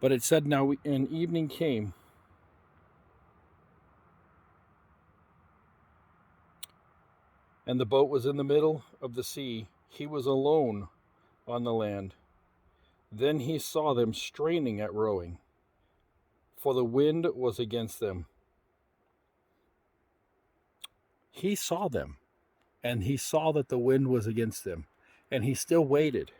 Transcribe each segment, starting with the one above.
But it said, now an evening came, and the boat was in the middle of the sea. He was alone on the land. Then he saw them straining at rowing, for the wind was against them. He saw them, and he saw that the wind was against them, and he still waited.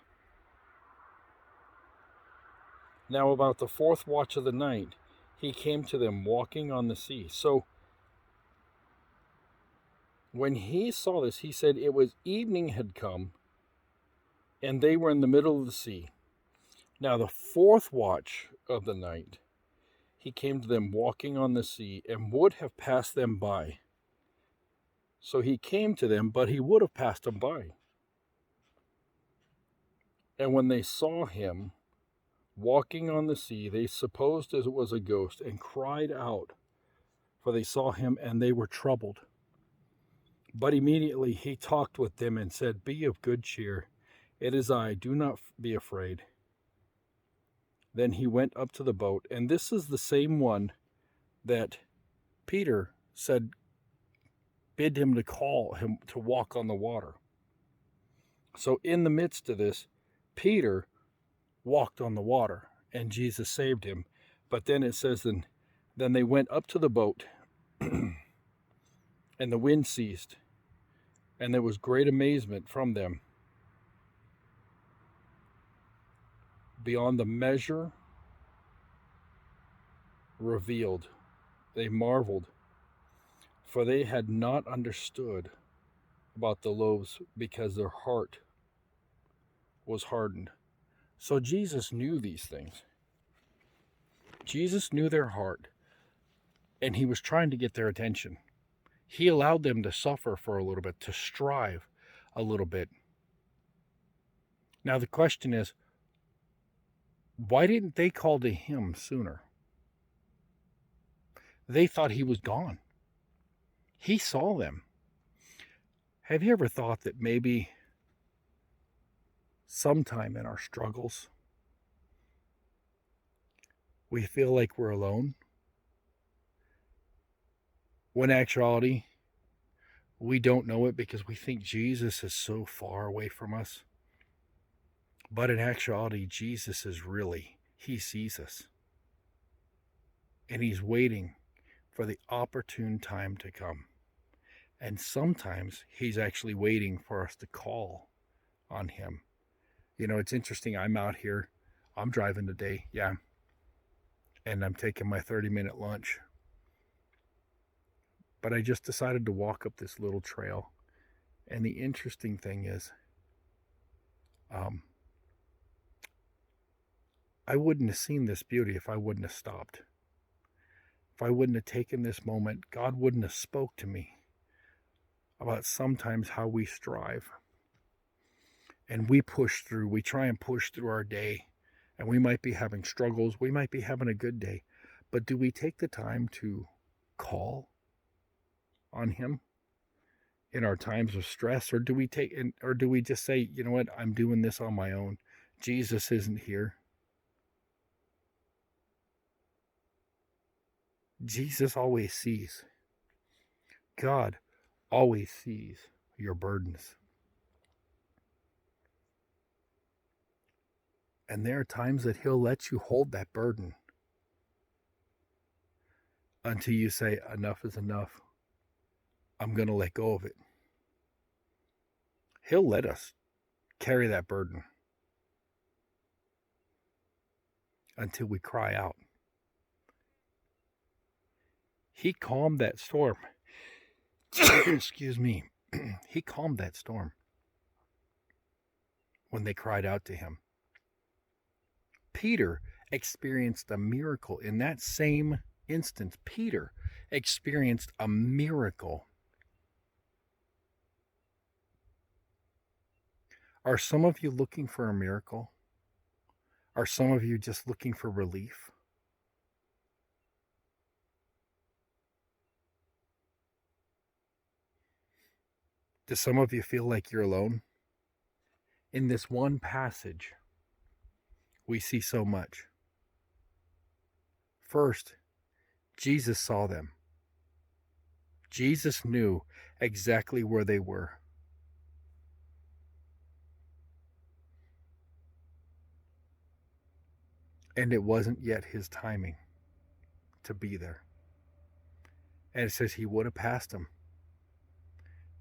Now, about the fourth watch of the night, he came to them walking on the sea. So, when he saw this, he said it was evening had come, and they were in the middle of the sea. Now, the fourth watch of the night, he came to them walking on the sea, and would have passed them by. So he came to them, but he would have passed them by. And when they saw him walking on the sea, they supposed it was a ghost, and cried out, for they saw him, and they were troubled. But immediately he talked with them and said, be of good cheer. It is I, do not be afraid. Then he went up to the boat, and this is the same one that Peter said, bid him to call him to walk on the water. So in the midst of this, Peter walked on the water, and Jesus saved him. But then it says, then they went up to the boat, and the wind ceased, and there was great amazement from them, beyond the measure revealed. They marveled, for they had not understood about the loaves, because their heart was hardened. So Jesus knew these things. Jesus knew their heart, and he was trying to get their attention. He allowed them to suffer for a little bit, to strive a little bit. Now the question is, why didn't they call to him sooner? They thought he was gone. He saw them. Have you ever thought that maybe sometime in our struggles, we feel like we're alone? When in actuality, we don't know it because we think Jesus is so far away from us. But in actuality, Jesus is really, he sees us. And he's waiting for the opportune time to come. And sometimes he's actually waiting for us to call on him. You know, it's interesting. I'm out here. I'm driving today. Yeah. And I'm taking my 30-minute lunch. But I just decided to walk up this little trail. And the interesting thing is, I wouldn't have seen this beauty if I wouldn't have stopped. If I wouldn't have taken this moment, God wouldn't have spoke to me about sometimes how we strive. And we push through, we try and push through our day. And we might be having struggles, we might be having a good day. But do we take the time to call on him in our times of stress? Or do we just say, you know what, I'm doing this on my own. Jesus isn't here. Jesus always sees. God always sees your burdens. And there are times that he'll let you hold that burden until you say, enough is enough. I'm going to let go of it. He'll let us carry that burden until we cry out. He calmed that storm. Excuse me. He calmed that storm when they cried out to him. Peter experienced a miracle. In that same instance, Peter experienced a miracle. Are some of you looking for a miracle? Are some of you just looking for relief? Do some of you feel like you're alone? In this one passage, we see so much. First, Jesus saw them. Jesus knew exactly where they were. And it wasn't yet his timing to be there. And it says he would have passed them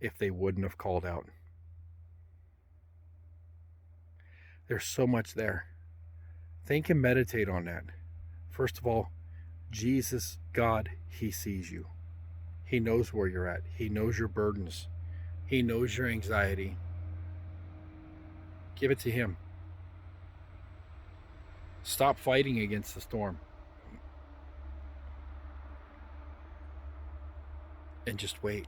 if they wouldn't have called out. There's so much there. Think and meditate on that. First of all, Jesus, God, he sees you. He knows where you're at. He knows your burdens. He knows your anxiety. Give it to him. Stop fighting against the storm. And just wait.